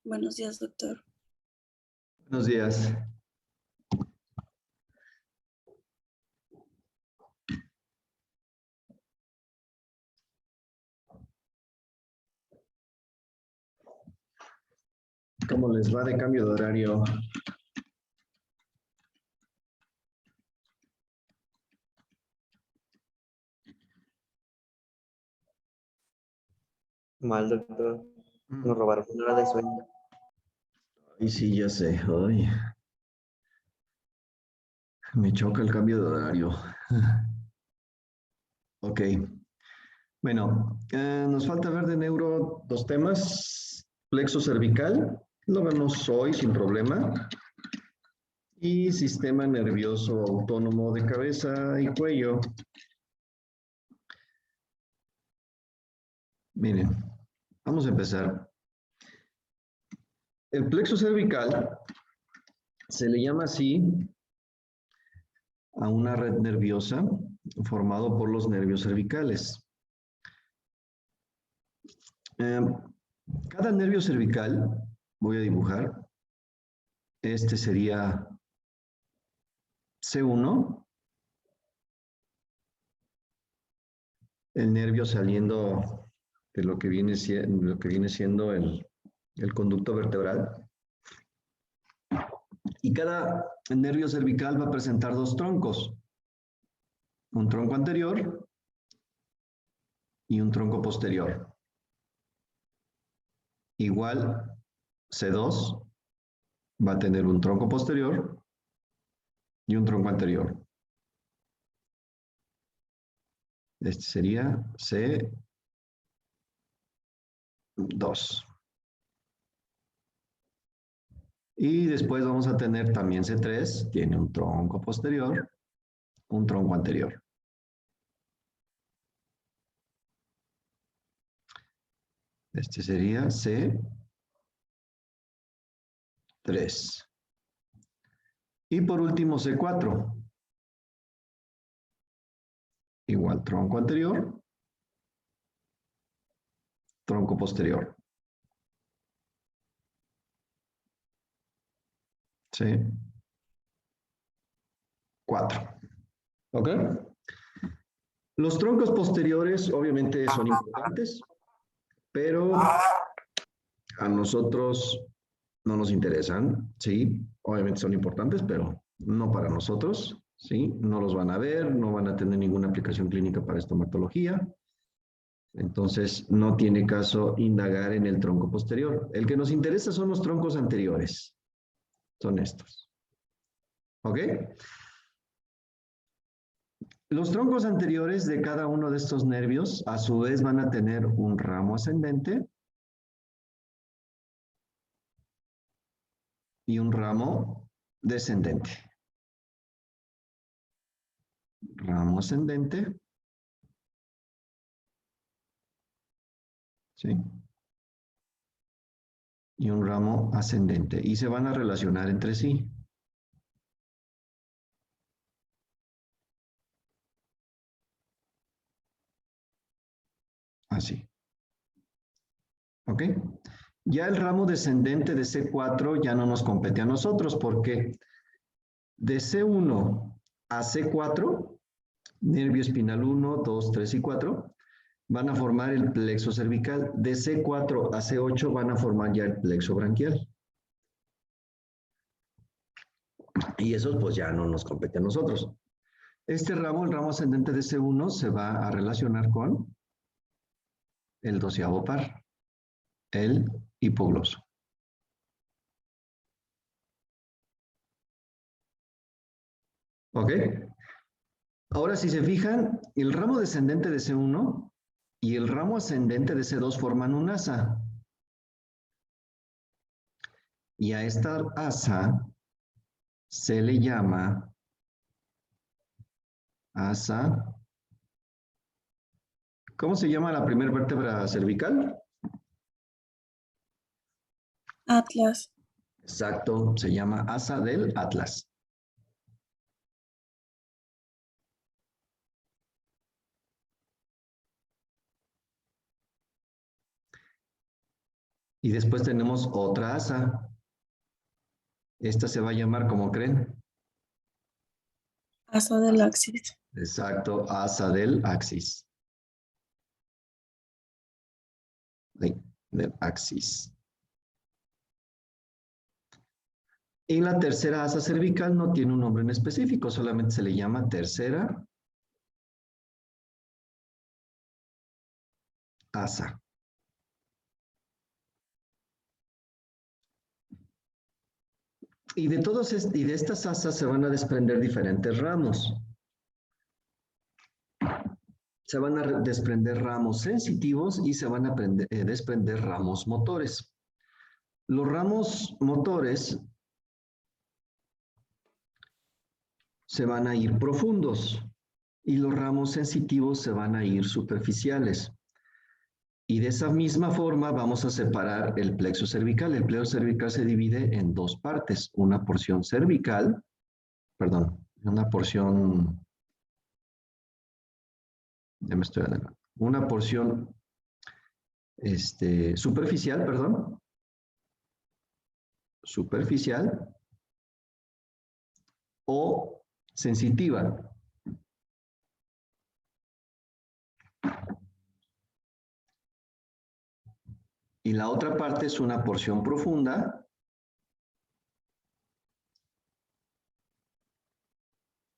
Buenos días, doctor. Buenos días. ¿Cómo les va de cambio de horario? Mal, doctor. Nos robaron una hora de sueño. Y sí, ya sé. Ay, me choca el cambio de horario. Ok. Bueno, nos falta ver de neuro dos temas. Plexo cervical, lo vemos hoy sin problema. Y sistema nervioso autónomo de cabeza y cuello. Miren, vamos a empezar. El plexo cervical se le llama así a una red nerviosa formado por los nervios cervicales. Cada nervio cervical, voy a dibujar, este sería C1, el nervio saliendo de lo que viene siendo el conducto vertebral. Y cada nervio cervical va a presentar dos troncos, un tronco anterior y un tronco posterior. Igual, C2 va a tener un tronco posterior y un tronco anterior. Este sería C2. Y después vamos a tener también C3, tiene un tronco posterior, un tronco anterior. Este sería C3. Y por último C4. Igual tronco anterior, tronco posterior. C4. ¿Ok? Los troncos posteriores obviamente son importantes, pero a nosotros no nos interesan, ¿sí? Obviamente son importantes, pero no para nosotros, ¿sí? No los van a ver, no van a tener ninguna aplicación clínica para estomatología. Entonces, no tiene caso indagar en el tronco posterior. El que nos interesa son los troncos anteriores. Son estos. ¿Ok? Los troncos anteriores de cada uno de estos nervios, a su vez, van a tener un ramo ascendente y un ramo descendente. Ramo ascendente. ¿Sí? Y un ramo ascendente. Y se van a relacionar entre sí. Así. ¿Ok? Ya el ramo descendente de C4 ya no nos compete a nosotros porque de C1 a C4, nervio espinal 1, 2, 3 y 4, van a formar el plexo cervical. De C4 a C8 van a formar ya el plexo branquial. Y esos pues ya no nos compete a nosotros. Este ramo, el ramo ascendente de C1, se va a relacionar con el 12º par, el hipogloso. ¿Ok? Ahora, si se fijan, el ramo descendente de C1 y el ramo ascendente de C2 forman un asa. Y a esta asa se le llama asa. ¿Cómo se llama la primera vértebra cervical? Atlas. Exacto, se llama asa del Atlas. Y después tenemos otra asa. Esta se va a llamar, ¿cómo creen? Asa del axis. Exacto, asa del axis. Ahí, del axis. Y la tercera asa cervical no tiene un nombre en específico, solamente se le llama tercera asa. Y de estas asas se van a desprender diferentes ramos. Se van a desprender ramos sensitivos y se van a desprender ramos motores. Los ramos motores se van a ir profundos y los ramos sensitivos se van a ir superficiales. Y de esa misma forma vamos a separar el plexo cervical. El plexo cervical se divide en dos partes, una porción cervical, perdón, una porción, ya me estoy adelantando, una porción superficial, perdón, superficial o sensitiva. Y la otra parte es una porción profunda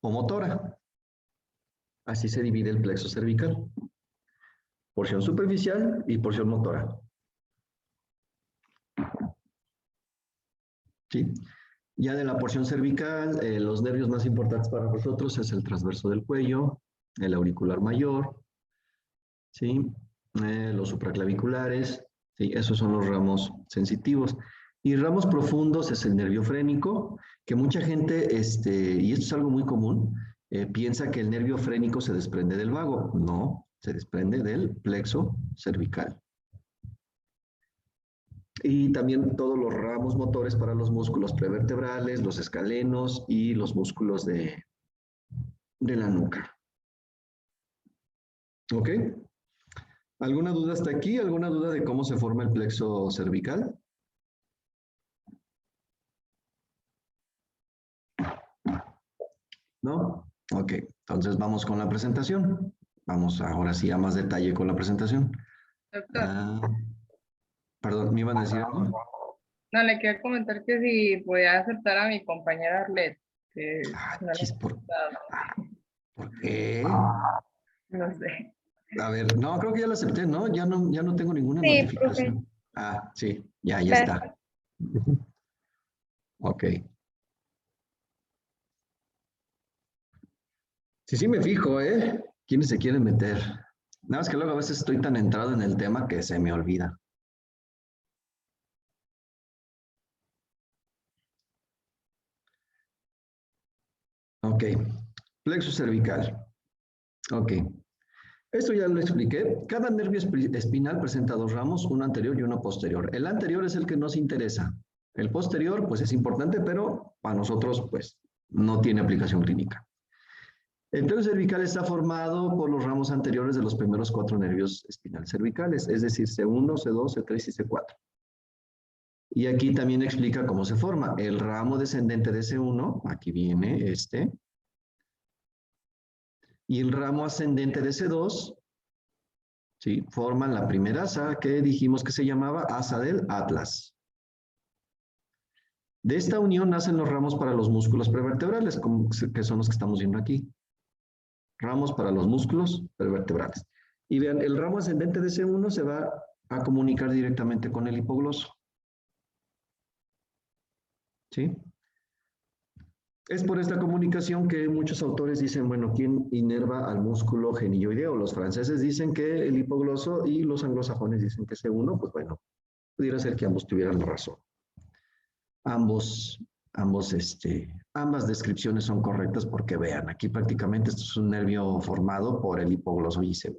o motora. Así se divide el plexo cervical. Porción superficial y porción motora. ¿Sí? Ya de la porción cervical, los nervios más importantes para nosotros es el transverso del cuello, el auricular mayor, ¿sí? Los supraclaviculares, ¿sí? Esos son los ramos sensitivos. Y ramos profundos es el nervio frénico, que mucha gente, y esto es algo muy común, piensa que el nervio frénico se desprende del vago. No, se desprende del plexo cervical. Y también todos los ramos motores para los músculos prevertebrales, los escalenos y los músculos de la nuca. ¿Ok? ¿Alguna duda hasta aquí? ¿Alguna duda de cómo se forma el plexo cervical? ¿No? Ok, entonces vamos con la presentación. Vamos ahora sí a más detalle con la presentación. Doctor, Perdón, ¿me iban a decir algo? no, le quiero comentar que si podía aceptar a mi compañera Arlet, que no le ¿Por qué? no sé. A ver, no, creo que ya la acepté, ¿no? Ya no tengo ninguna Sí, profe. notificación. Ah, sí, ya Gracias. está. Ok. Sí, me fijo, ¿eh? ¿Quiénes se quieren meter? Nada más que luego a veces estoy tan entrado en el tema que se me olvida. Ok. Plexo cervical. Ok. Esto ya lo expliqué. Cada nervio espinal presenta dos ramos, uno anterior y uno posterior. El anterior es el que nos interesa. El posterior, pues es importante, pero para nosotros, pues, no tiene aplicación clínica. El plexo cervical está formado por los ramos anteriores de los primeros 4 nervios espinales cervicales, es decir, C1, C2, C3 y C4. Y aquí también explica cómo se forma. El ramo descendente de C1, aquí viene este, y el ramo ascendente de C2, ¿sí? Forman la primera asa que dijimos que se llamaba asa del Atlas. De esta unión nacen los ramos para los músculos prevertebrales, que son los que estamos viendo aquí. Ramos para los músculos prevertebrales. Y vean, el ramo ascendente de C1 se va a comunicar directamente con el hipogloso. ¿Sí? Es por esta comunicación que muchos autores dicen, bueno, ¿quién inerva al músculo genilloideo? Los franceses dicen que el hipogloso y los anglosajones dicen que C1, pues bueno, pudiera ser que ambos tuvieran razón. Ambas descripciones son correctas porque vean, aquí prácticamente esto es un nervio formado por el hipogloso y C1.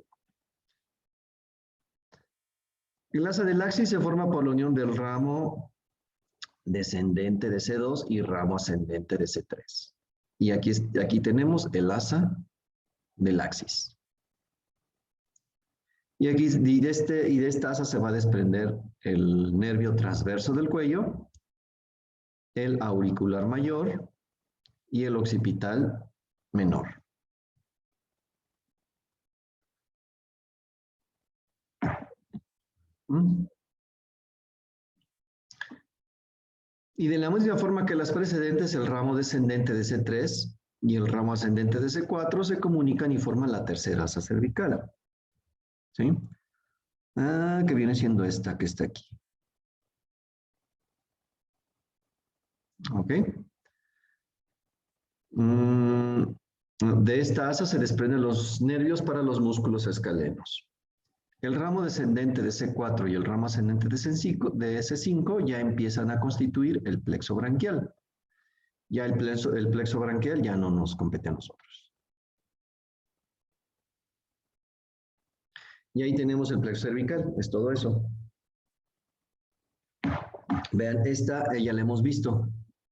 El asa del axis se forma por la unión del ramo descendente de C2 y ramo ascendente de C3. Y aquí tenemos el asa del axis. Y aquí de esta asa se va a desprender el nervio transverso del cuello, el auricular mayor y el occipital menor. Y de la misma forma que las precedentes, el ramo descendente de C3 y el ramo ascendente de C4 se comunican y forman la tercera asa cervical. ¿Sí? Que viene siendo esta que está aquí. ¿Ok? De esta asa se desprenden los nervios para los músculos escalenos. El ramo descendente de C4 y el ramo ascendente de C5 ya empiezan a constituir el plexo branquial. Ya el plexo branquial ya no nos compete a nosotros. Y ahí tenemos el plexo cervical, es todo eso. Vean, esta ya la hemos visto.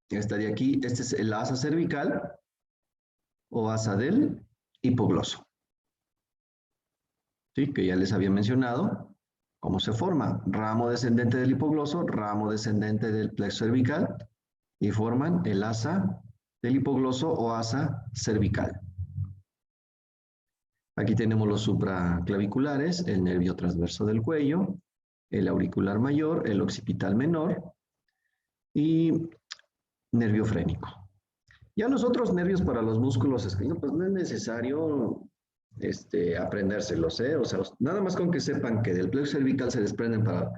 Esta de aquí, este es el asa cervical o asa del hipogloso. ¿Sí? Que ya les había mencionado cómo se forma. Ramo descendente del hipogloso, ramo descendente del plexo cervical y forman el asa del hipogloso o asa cervical. Aquí tenemos los supraclaviculares, el nervio transverso del cuello, el auricular mayor, el occipital menor y nervio frénico. Ya los otros nervios para los músculos escalenos, pues no es necesario aprendérselos, ¿eh? O sea, nada más con que sepan que del plexo cervical se desprenden para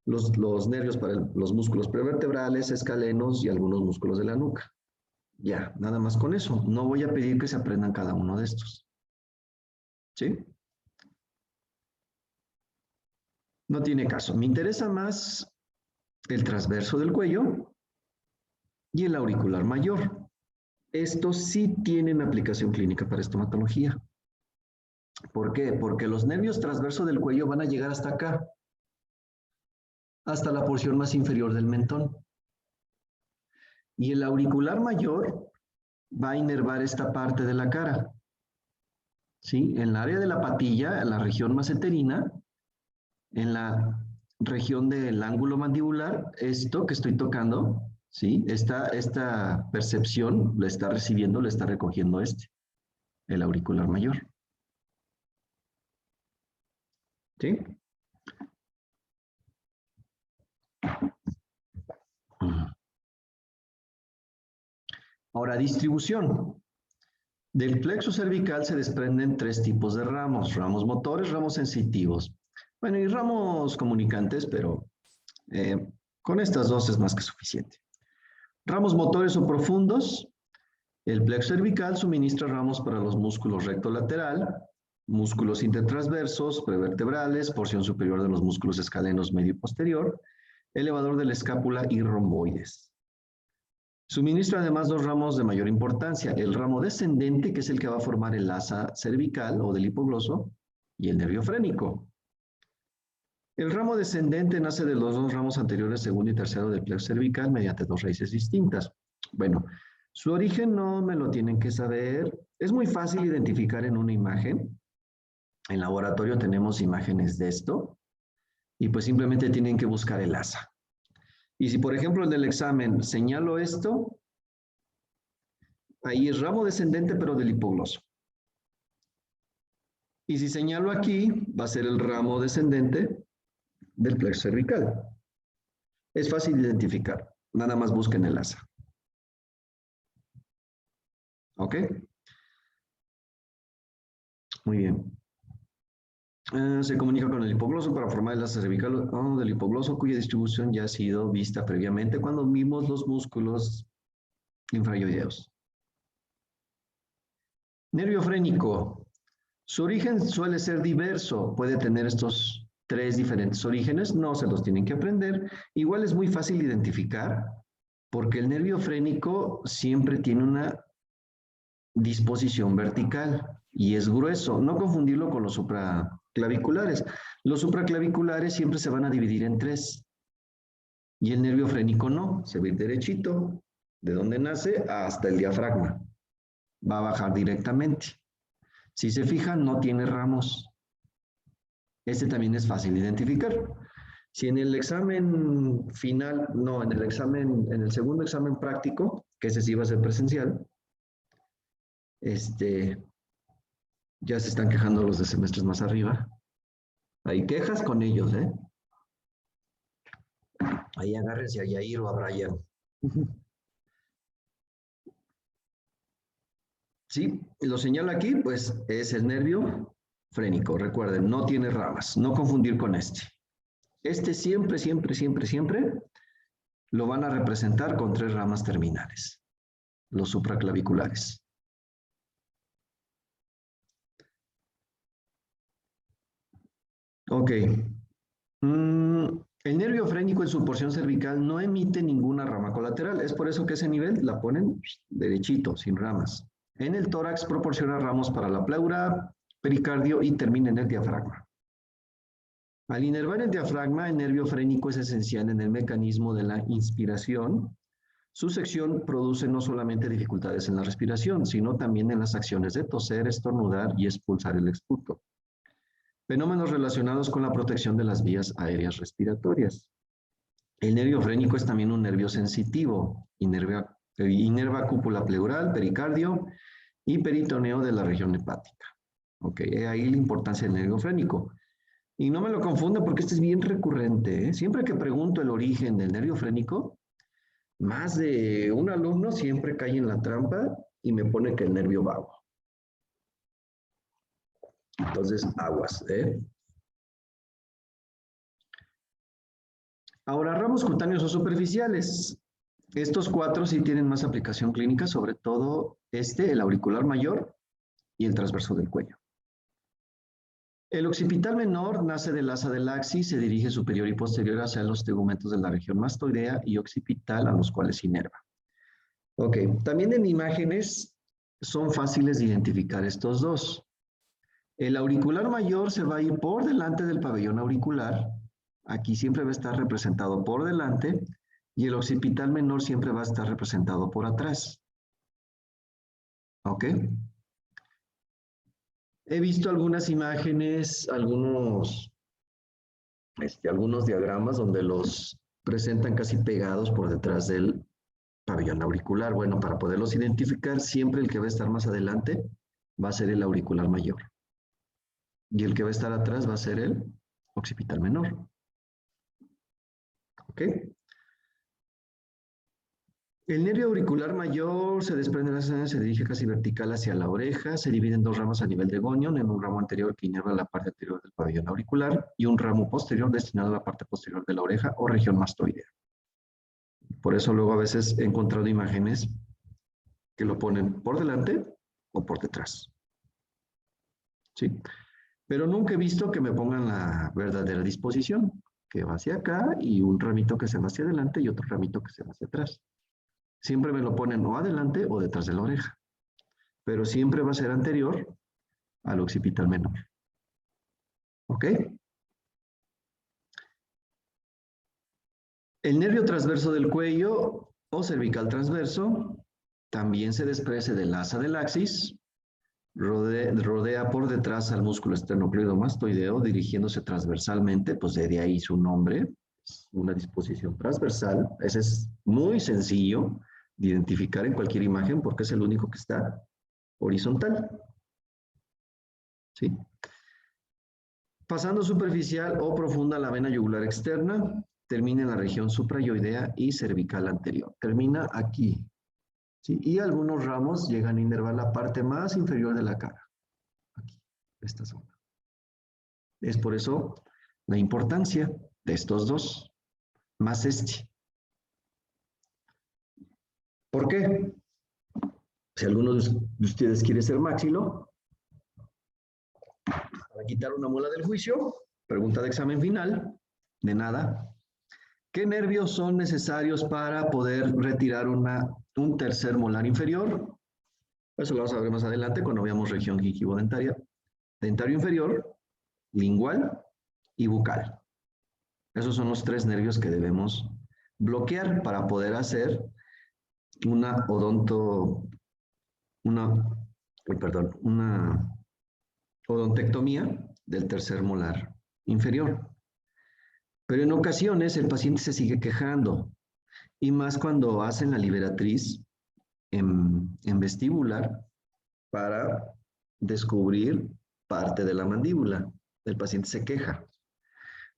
los nervios para los músculos prevertebrales, escalenos y algunos músculos de la nuca. Ya, nada más con eso. No voy a pedir que se aprendan cada uno de estos. ¿Sí? No tiene caso. Me interesa más el transverso del cuello y el auricular mayor. Estos sí tienen aplicación clínica para estomatología. ¿Por qué? Porque los nervios transversos del cuello van a llegar hasta acá, hasta la porción más inferior del mentón. Y el auricular mayor va a inervar esta parte de la cara. ¿Sí? En el área de la patilla, en la región maceterina, en la región del ángulo mandibular, esto que estoy tocando, ¿sí? Esta percepción lo está recibiendo, lo está recogiendo el auricular mayor. ¿Sí? Ahora, distribución. Del plexo cervical se desprenden tres tipos de ramos motores, ramos sensitivos. Bueno, y ramos comunicantes, pero con estas dos es más que suficiente. Ramos motores o profundos. El plexo cervical suministra ramos para los músculos rectolateral, músculos intertransversos, prevertebrales, porción superior de los músculos escalenos medio y posterior, elevador de la escápula y romboides. Suministra además dos ramos de mayor importancia, el ramo descendente, que es el que va a formar el asa cervical o del hipogloso, y el nervio frénico. El ramo descendente nace de los dos ramos anteriores, segundo y tercero del plexo cervical, mediante dos raíces distintas. Bueno, su origen no me lo tienen que saber. Es muy fácil identificar en una imagen. En laboratorio tenemos imágenes de esto, y pues simplemente tienen que buscar el asa. Y si, por ejemplo, en el examen señalo esto, ahí es ramo descendente, pero del hipogloso. Y si señalo aquí, va a ser el ramo descendente del plexo cervical. Es fácil de identificar. Nada más busquen el asa. ¿Ok? Muy bien. Se comunica con el hipogloso para formar el asa cervical del hipogloso, cuya distribución ya ha sido vista previamente cuando vimos los músculos infrayoideos. Nervio frénico. Su origen suele ser diverso. Puede tener estos tres diferentes orígenes. No se los tienen que aprender. Igual es muy fácil identificar porque el nervio frénico siempre tiene una disposición vertical y es grueso. No confundirlo con los supraclaviculares. Los supraclaviculares siempre se van a dividir en tres y el nervio frénico no. Se va a ir derechito de donde nace hasta el diafragma. Va a bajar directamente. Si se fijan, no tiene ramos. Este también es fácil de identificar. Si en el examen final, no, en el segundo examen práctico, que ese sí va a ser presencial, ya se están quejando los de semestres más arriba. Hay quejas con ellos, ¿eh? Ahí agárrense a Yair o a Brian. Sí, lo señala aquí, pues es el nervio frénico. Recuerden, no tiene ramas, no confundir con este. Este siempre, siempre, siempre, siempre lo van a representar con 3 ramas terminales, los supraclaviculares. Ok. El nervio frénico en su porción cervical no emite ninguna rama colateral. Es por eso que ese nivel la ponen derechito, sin ramas. En el tórax proporciona ramos para la pleura, pericardio y termina en el diafragma. Al inervar el diafragma, el nervio frénico es esencial en el mecanismo de la inspiración. Su sección produce no solamente dificultades en la respiración, sino también en las acciones de toser, estornudar y expulsar el exputo. Fenómenos relacionados con la protección de las vías aéreas respiratorias. El nervio frénico es también un nervio sensitivo. Inerva cúpula pleural, pericardio y peritoneo de la región hepática. Ok, ahí la importancia del nervio frénico. Y no me lo confunda porque este es bien recurrente, ¿eh? Siempre que pregunto el origen del nervio frénico, más de un alumno siempre cae en la trampa y me pone que el nervio vago. Entonces, aguas, ¿eh? Ahora, ramos cutáneos o superficiales. Estos 4 sí tienen más aplicación clínica, sobre todo el auricular mayor y el transverso del cuello. El occipital menor nace del asa del axis, se dirige superior y posterior hacia los tegumentos de la región mastoidea y occipital, a los cuales inerva. Ok, también en imágenes son fáciles de identificar estos dos. El auricular mayor se va a ir por delante del pabellón auricular. Aquí siempre va a estar representado por delante y el occipital menor siempre va a estar representado por atrás. ¿Ok? He visto algunas imágenes, algunos diagramas donde los presentan casi pegados por detrás del pabellón auricular. Bueno, para poderlos identificar, siempre el que va a estar más adelante va a ser el auricular mayor. Y el que va a estar atrás va a ser el occipital menor. ¿Ok? El nervio auricular mayor se desprende de la zona, se dirige casi vertical hacia la oreja, se divide en 2 ramas a nivel de gonion, en un ramo anterior que inerva la parte anterior del pabellón auricular y un ramo posterior destinado a la parte posterior de la oreja o región mastoidea. Por eso luego a veces he encontrado imágenes que lo ponen por delante o por detrás. ¿Sí? Pero nunca he visto que me pongan la verdadera disposición, que va hacia acá y un ramito que se va hacia adelante y otro ramito que se va hacia atrás. Siempre me lo ponen o adelante o detrás de la oreja, pero siempre va a ser anterior al occipital menor. ¿Ok? El nervio transverso del cuello o cervical transverso también se desprende del asa del axis, rodea por detrás al músculo esternocleidomastoideo dirigiéndose transversalmente, pues de ahí su nombre, una disposición transversal. Ese es muy sencillo de identificar en cualquier imagen porque es el único que está horizontal. ¿Sí? Pasando superficial o profunda la vena yugular externa, termina en la región suprayoidea y cervical anterior. Termina aquí. ¿Sí? Y algunos ramos llegan a inervar la parte más inferior de la cara. Aquí, esta zona. Es por eso la importancia de estos dos, más este. ¿Por qué? Si alguno de ustedes quiere ser maxilo, para quitar una muela del juicio, pregunta de examen final, de nada. ¿Qué nervios son necesarios para poder retirar un tercer molar inferior? Eso lo vamos a ver más adelante cuando veamos región gingivo-dentaria. Dentario inferior, lingual y bucal. Esos son los 3 nervios que debemos bloquear para poder hacer una odontectomía del tercer molar inferior. Pero en ocasiones el paciente se sigue quejando, y más cuando hacen la liberatriz en vestibular para descubrir parte de la mandíbula. El paciente se queja.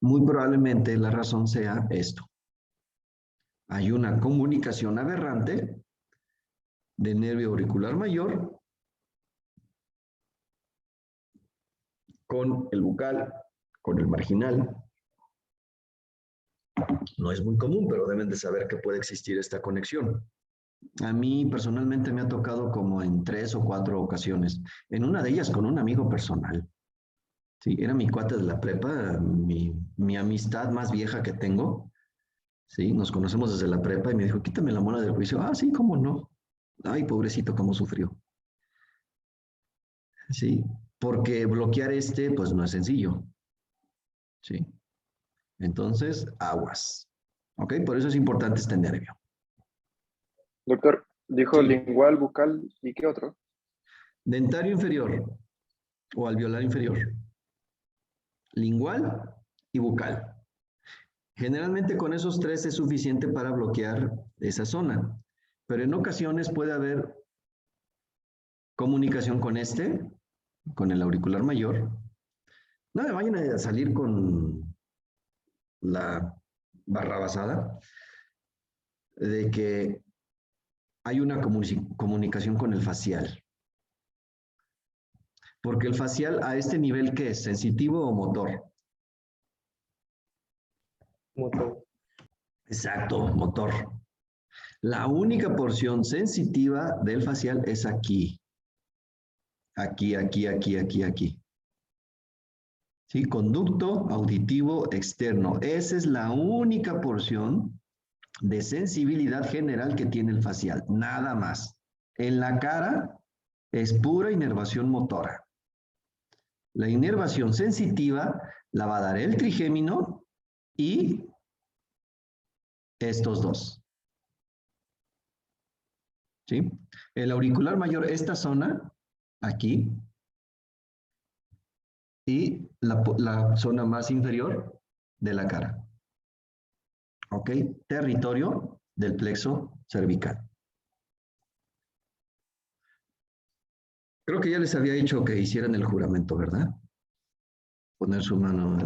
Muy probablemente la razón sea esto. Hay una comunicación aberrante del nervio auricular mayor con el bucal, con el marginal. No es muy común, pero deben de saber que puede existir esta conexión. A mí personalmente me ha tocado como en 3 o 4 ocasiones. En una de ellas con un amigo personal. Sí, era mi cuate de la prepa, mi amistad más vieja que tengo. Sí, nos conocemos desde la prepa y me dijo, quítame la muela del juicio. Ah, sí, cómo no. Ay, pobrecito, cómo sufrió. Sí, porque bloquear pues no es sencillo. Sí. Entonces, aguas. ¿Ok? Por eso es importante este nervio. Doctor, dijo Sí. lingual, bucal, ¿y qué otro? Dentario inferior o alveolar inferior. Lingual y bucal. Generalmente con esos 3 es suficiente para bloquear esa zona, pero en ocasiones puede haber comunicación con el auricular mayor. No me vayan a salir con la barrabasada de que hay una comunicación con el facial. Porque el facial a este nivel, ¿qué es? ¿Sensitivo o motor? Motor. Exacto, motor. La única porción sensitiva del facial es aquí. Aquí, aquí, aquí, aquí, aquí. ¿Sí? Conducto auditivo externo. Esa es la única porción de sensibilidad general que tiene el facial. Nada más. En la cara es pura inervación motora. La inervación sensitiva la va a dar el trigémino y estos dos. ¿Sí? El auricular mayor, esta zona, aquí, y la zona más inferior de la cara. ¿Ok? Territorio del plexo cervical. Creo que ya les había dicho que hicieran el juramento, ¿verdad? Poner su mano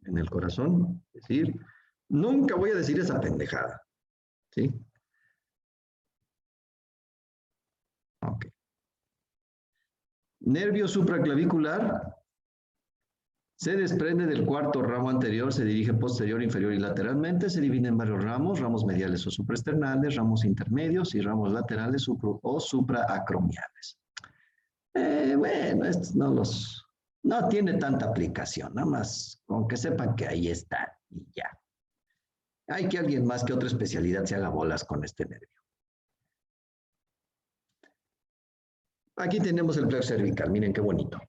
en el corazón, decir, nunca voy a decir esa pendejada. ¿Sí? Ok. Nervio supraclavicular se desprende del cuarto ramo anterior, se dirige posterior, inferior y lateralmente, se divide en varios ramos, ramos mediales o supraesternales, ramos intermedios y ramos laterales o supraacromiales. Bueno, estos no tiene tanta aplicación, nada más con que sepan que ahí están y ya. Hay que alguien más que otra especialidad se haga bolas con este nervio. Aquí tenemos el plexo cervical, miren qué bonito.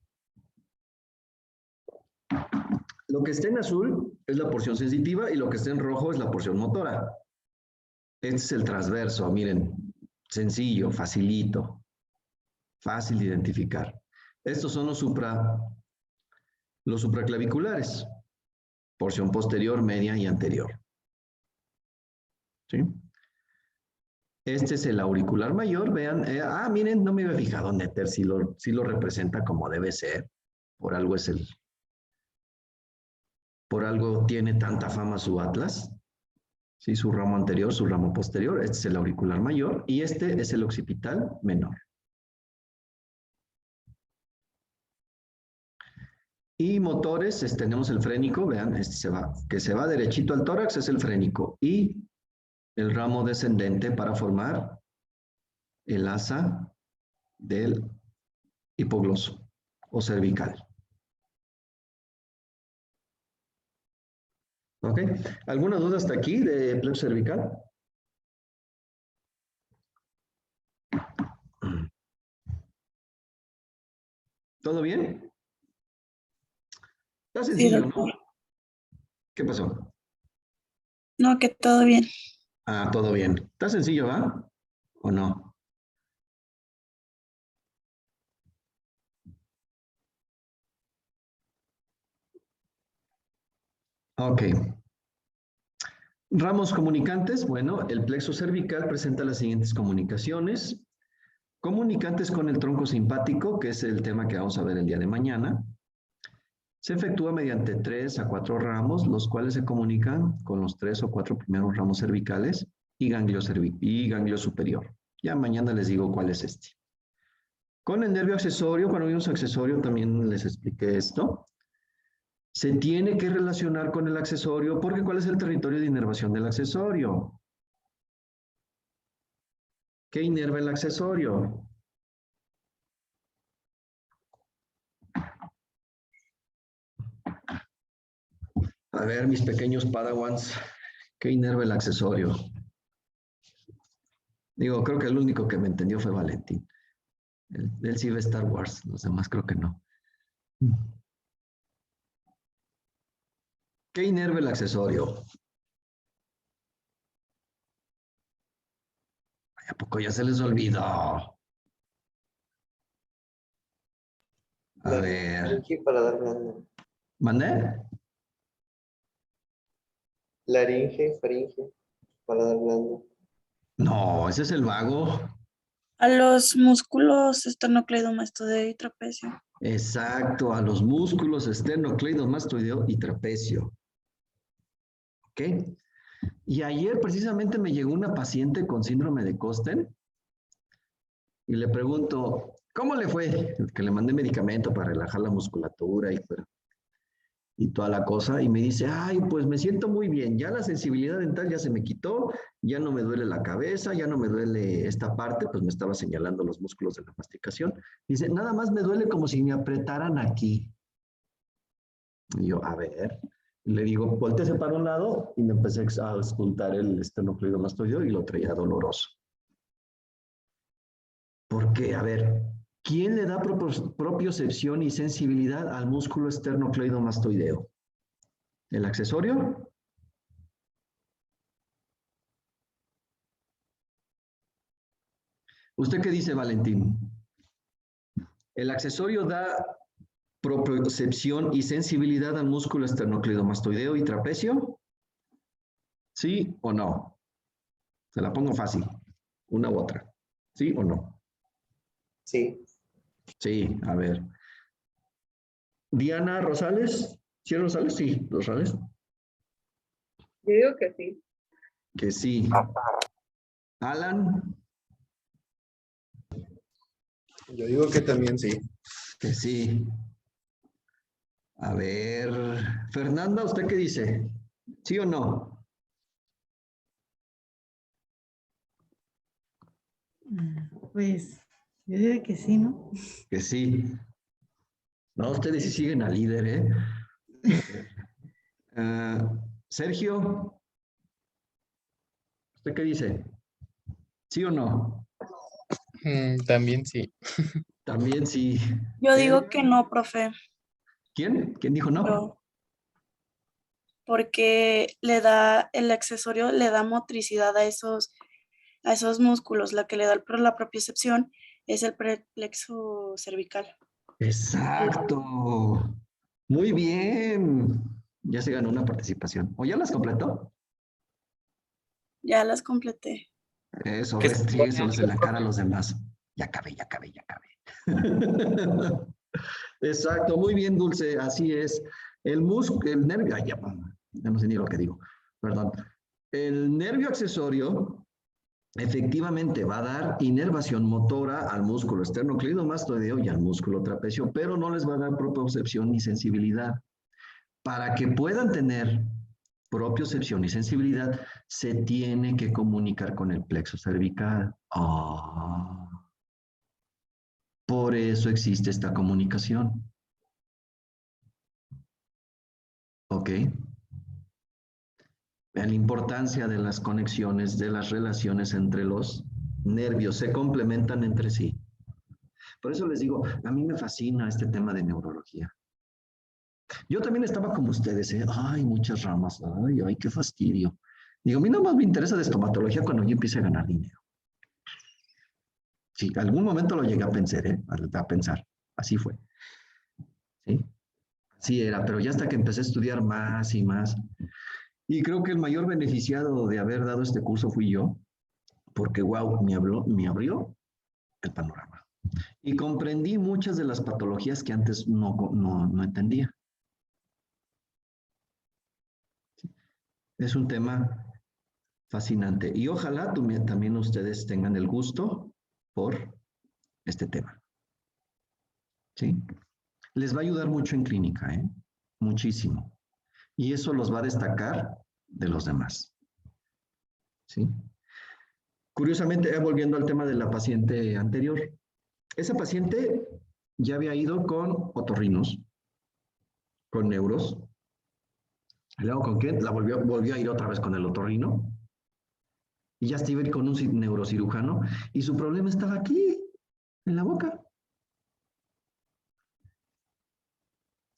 Lo que está en azul es la porción sensitiva y lo que está en rojo es la porción motora. Este es el transverso, miren, sencillo, facilito, fácil de identificar. Estos son los supraclaviculares, porción posterior, media y anterior. ¿Sí? Este es el auricular mayor, vean, miren, no me había fijado, Néter, si lo representa como debe ser, por algo por algo tiene tanta fama su atlas, ¿sí? Su ramo anterior, su ramo posterior, este es el auricular mayor y este es el occipital menor. Y motores, tenemos el frénico, vean, que se va derechito al tórax es el frénico y el ramo descendente para formar el asa del hipogloso o cervical. ¿Ok? ¿Alguna duda hasta aquí de plexo cervical? ¿Todo bien? Está Sí, sencillo, ¿no? doctor. ¿Qué pasó? No, que todo bien. Ah, todo bien. Está sencillo, ¿va? ¿O no? Ok. Ramos comunicantes. Bueno, el plexo cervical presenta las siguientes comunicaciones. Comunicantes con el tronco simpático, que es el tema que vamos a ver el día de mañana. Se efectúa mediante 3 a 4 ramos, los cuales se comunican con los 3 o 4 primeros ramos cervicales y ganglio superior. Ya mañana les digo cuál es este. Con el nervio accesorio, cuando vimos accesorio también les expliqué esto. Se tiene que relacionar con el accesorio porque ¿cuál es el territorio de inervación del accesorio? ¿Qué inerva el accesorio? A ver, mis pequeños padawans, ¿qué inerva el accesorio? Digo, creo que el único que me entendió fue Valentín. Él sí ve Star Wars, los demás creo que no. ¿Qué inerva el accesorio? Ay, ¿a poco ya se les olvidó? A ver. Laringe para dar blando. ¿Mandé? Laringe, faringe para dar blando. No, ese es el vago. A los músculos esternocleidomastoideo y trapecio. Exacto, a los músculos esternocleidomastoideo y trapecio. ¿Ok? Y ayer precisamente me llegó una paciente con síndrome de Kosten y le pregunto, ¿cómo le fue? Que le mandé medicamento para relajar la musculatura y toda la cosa. Y me dice, ay, pues me siento muy bien. Ya la sensibilidad dental ya se me quitó, ya no me duele la cabeza, ya no me duele esta parte, pues me estaba señalando los músculos de la masticación. Dice, nada más me duele como si me apretaran aquí. Y yo, a ver. Le digo, volteese para un lado y me empecé a auscultar el esternocleidomastoideo y lo traía doloroso. ¿Por qué? A ver, ¿quién le da propiocepción y sensibilidad al músculo esternocleidomastoideo? ¿El accesorio? ¿Usted qué dice, Valentín? ¿El accesorio da propiocepción y sensibilidad al músculo esternocleidomastoideo y trapecio? ¿Sí o no? Se la pongo fácil, una u otra. ¿Sí o no? Sí. Sí, a ver. Diana Rosales. ¿Sí Rosales? Sí, Rosales. Yo digo que sí. Que sí. Alan. Yo digo que también sí. Que sí. A ver. Fernanda, ¿usted qué dice? ¿Sí o no? Pues yo digo que sí, ¿no? Que sí. No, ustedes sí siguen al líder, ¿eh? Sergio, ¿usted qué dice? ¿Sí o no? También sí. También sí. Yo digo que no, profe. ¿Quién? ¿Quién dijo no? Yo, porque el accesorio le da motricidad a esos músculos. La que le da la propiocepción es el plexo cervical. Exacto. Muy bien. Ya se ganó una participación. ¿O ya las completó? Ya las completé. Eso, ¿Qué se pone restriegueselos en la cara a los demás. Ya acabé, ya acabé, ya acabé. Exacto, muy bien, Dulce, así es. El nervio, ay, ya no sé ni lo que digo, perdón. El nervio accesorio efectivamente va a dar inervación motora al músculo esternocleidomastoideo y al músculo trapecio, pero no les va a dar propiocepción ni sensibilidad. Para que puedan tener propiocepción y sensibilidad, se tiene que comunicar con el plexo cervical. Por eso existe esta comunicación. ¿Ok? Vean la importancia de las conexiones, de las relaciones entre los nervios, se complementan entre sí. Por eso les digo, a mí me fascina este tema de neurología. Yo también estaba como ustedes, ¿eh? Ay, muchas ramas, ay, qué fastidio. Digo, a mí nomás me interesa de estomatología cuando yo empiece a ganar dinero. Sí, algún momento lo llegué a pensar, ¿eh? A pensar. Así fue. ¿Sí? Sí era, pero ya hasta que empecé a estudiar más y más. Y creo que el mayor beneficiado de haber dado este curso fui yo, porque wow, me abrió el panorama. Y comprendí muchas de las patologías que antes no entendía. Es un tema fascinante. Y ojalá también ustedes tengan el gusto por este tema. ¿Sí? Les va a ayudar mucho en clínica, ¿eh? Muchísimo. Y eso los va a destacar de los demás. ¿Sí? Curiosamente, volviendo al tema de la paciente anterior, esa paciente ya había ido con otorrinos, con neuros. Luego, ¿con qué? Volvió a ir otra vez con el otorrino. Y ya iba a ir con un neurocirujano. Y su problema estaba aquí, en la boca.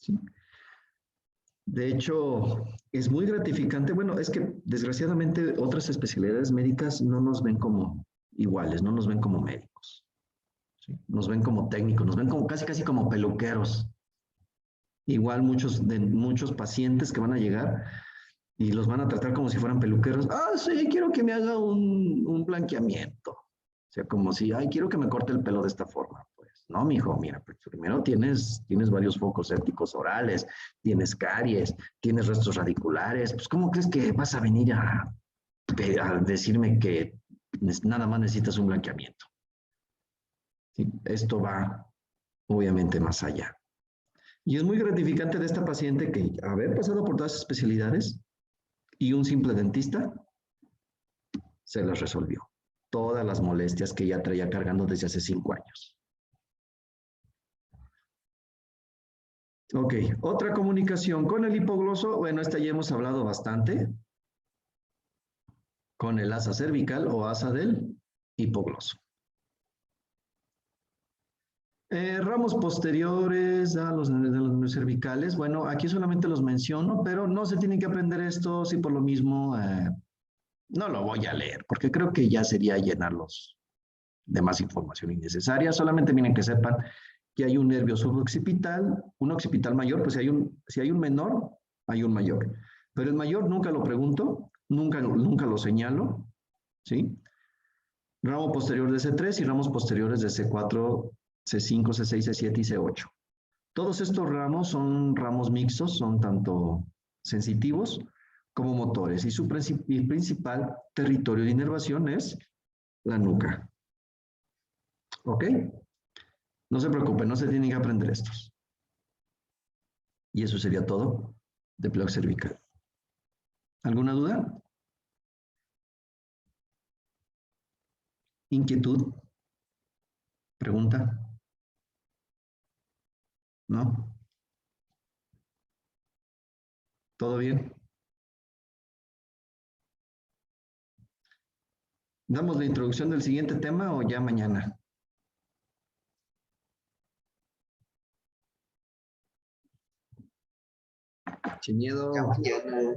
¿Sí? De hecho, es muy gratificante. Bueno, es que desgraciadamente otras especialidades médicas no nos ven como iguales, no nos ven como médicos. ¿Sí? Nos ven como técnicos, nos ven como casi como peluqueros. Igual muchos pacientes que van a llegar y los van a tratar como si fueran peluqueros. Ah, sí, quiero que me haga un blanqueamiento. O sea, como si, ay, quiero que me corte el pelo de esta forma. Pues no, mijo, mira, pues primero tienes varios focos sépticos orales, tienes caries, tienes restos radiculares. Pues, ¿cómo crees que vas a venir a decirme que nada más necesitas un blanqueamiento? ¿Sí? Esto va, obviamente, más allá. Y es muy gratificante de esta paciente que haber pasado por todas las especialidades y un simple dentista se las resolvió. Todas las molestias que ya traía cargando desde hace 5 años. Ok, otra comunicación con el hipogloso. Bueno, esta ya hemos hablado bastante. Con el asa cervical o asa del hipogloso. Ramos posteriores a de los cervicales. Bueno, aquí solamente los menciono, pero no se tienen que aprender esto si por lo mismo no lo voy a leer, porque creo que ya sería llenarlos de más información innecesaria. Solamente miren que sepan que hay un nervio suboccipital, un occipital mayor, pues si hay un menor, hay un mayor. Pero el mayor nunca lo pregunto, nunca lo señalo, ¿sí? Ramo posterior de C3 y ramos posteriores de C4, C5, C6, C7 y C8. Todos estos ramos son ramos mixtos, son tanto sensitivos como motores, y su principal territorio de inervación es la nuca. ¿Ok? No se preocupen, no se tienen que aprender estos. Y eso sería todo de pliegue cervical. ¿Alguna duda? ¿Inquietud? ¿Pregunta? ¿No? ¿Todo bien? ¿Damos la introducción del siguiente tema o ya mañana? Sin miedo. Ya mañana.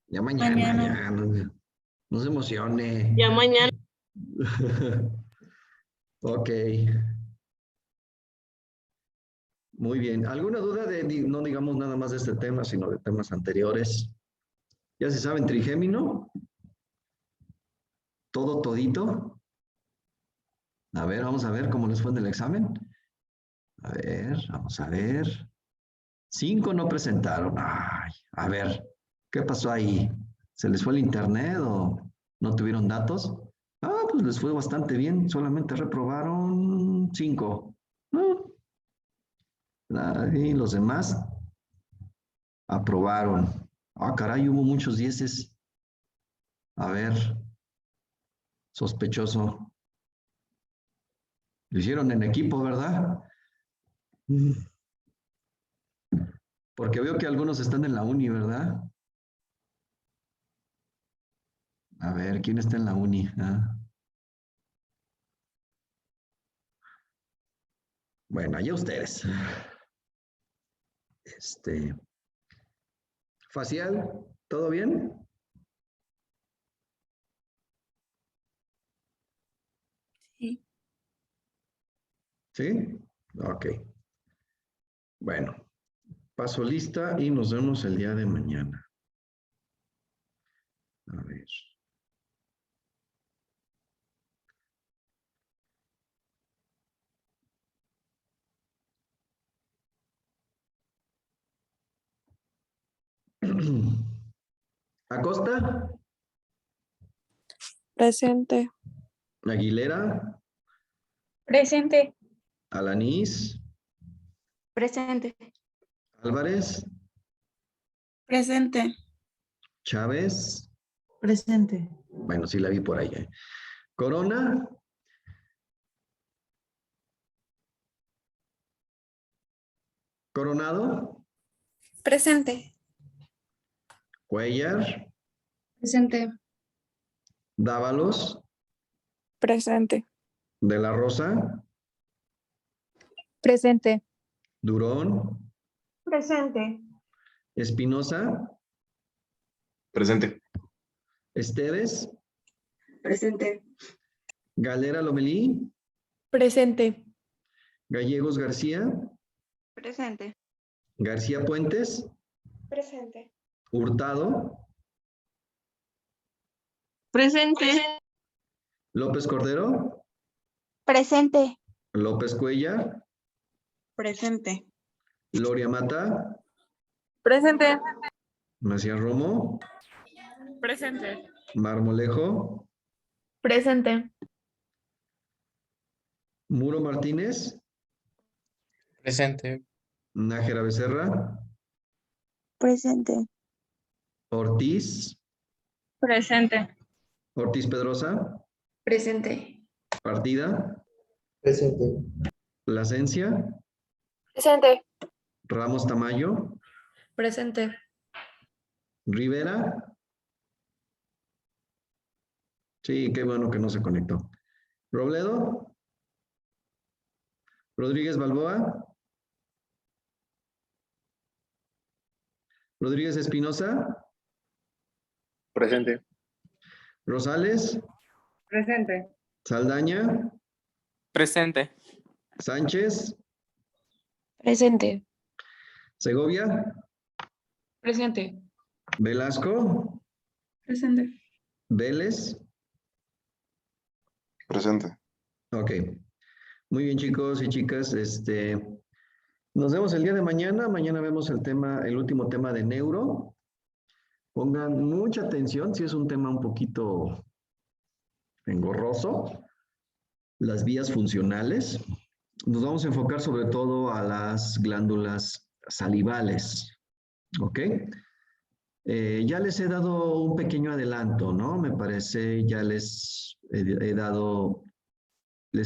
Ya mañana, Mañana. ya. No se emocione. Ya mañana. Ok. Muy bien. ¿Alguna duda no digamos nada más de este tema, sino de temas anteriores? Ya se saben, trigémino. Todo todito. A ver, vamos a ver cómo les fue en el examen. A ver, vamos a ver. 5 no presentaron. Ay, a ver, ¿qué pasó ahí? ¿Se les fue el internet o no tuvieron datos? Ah, pues les fue bastante bien. Solamente reprobaron 5. Y los demás aprobaron. Ah, caray, hubo muchos dieces. A ver, sospechoso. Lo hicieron en equipo, ¿verdad? Porque veo que algunos están en la uni, ¿verdad? A ver, ¿quién está en la uni? Ah. Bueno, allá ustedes. Facial, ¿todo bien? Sí. ¿Sí? Ok. Bueno, Paso lista y nos vemos el día de mañana. A ver. Acosta, Presente. Aguilera, Presente. Alanís, Presente. Álvarez, Presente. Chávez. Presente. Bueno, sí la vi por ahí. Corona, Coronado, Presente. Cuellar, Presente. Dávalos, Presente. De la Rosa, Presente. Durón, Presente. Espinosa, Presente. Esteves, Presente. Galera Lomelí, Presente. Gallegos García, Presente. García Puentes, Presente. Hurtado, Presente. López Cordero, Presente. López Cuellar, Presente. Loria Mata, Presente. Macías Romo, Presente. Marmolejo, Presente. Muro Martínez, Presente. Nájera Becerra, Presente. Ortiz, Presente. Ortiz Pedrosa, Presente. Partida, Presente. Plasencia, Presente. Ramos Tamayo, Presente. Rivera. Sí, qué bueno que no se conectó. Robledo, Rodríguez Balboa, Rodríguez Espinosa, Presente. Rosales, Presente. Saldaña, Presente. Sánchez, Presente. Segovia, Presente. Velasco, Presente. Vélez. Presente. Ok. Muy bien, chicos y chicas. Nos vemos el día de mañana. Mañana vemos el último tema de neuro. Pongan mucha atención, si es un tema un poquito engorroso. Las vías funcionales. Nos vamos a enfocar sobre todo a las glándulas salivales. ¿Ok? Ya les he dado un pequeño adelanto, ¿no? Me parece, ya les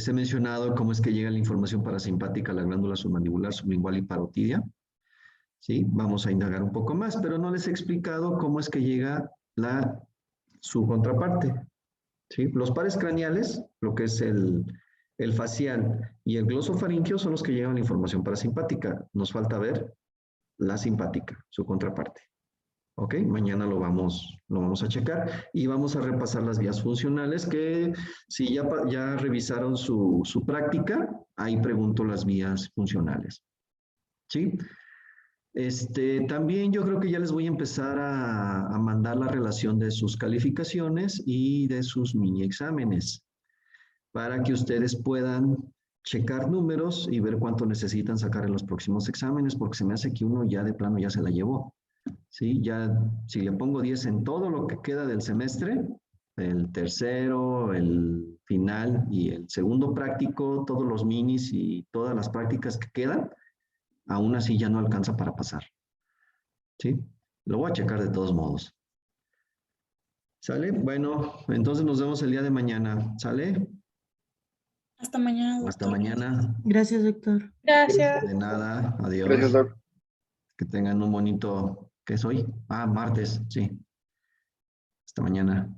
he mencionado cómo es que llega la información parasimpática a la glándula submandibular, sublingual y parotidia. ¿Sí? Vamos a indagar un poco más, pero no les he explicado cómo es que llega su contraparte. ¿Sí? Los pares craneales, lo que es el facial y el glosofaringeo son los que llevan la información parasimpática. Nos falta ver la simpática, su contraparte. ¿Ok? Mañana lo vamos a checar y vamos a repasar las vías funcionales que si ya revisaron su práctica, ahí pregunto las vías funcionales. ¿Sí? También yo creo que ya les voy a empezar a mandar la relación de sus calificaciones y de sus mini exámenes para que ustedes puedan checar números y ver cuánto necesitan sacar en los próximos exámenes, porque se me hace que uno ya de plano ya se la llevó. ¿Sí? Ya, si le pongo 10 en todo lo que queda del semestre, el tercero, el final y el segundo práctico, todos los minis y todas las prácticas que quedan, aún así ya no alcanza para pasar. ¿Sí? Lo voy a checar de todos modos. ¿Sale? Bueno, entonces nos vemos el día de mañana. ¿Sale? Hasta mañana, doctor. Hasta mañana. Gracias, doctor. Gracias. De nada. Adiós. Gracias, Doc. Que tengan un bonito... ¿Qué es hoy? Ah, martes. Sí. Hasta mañana.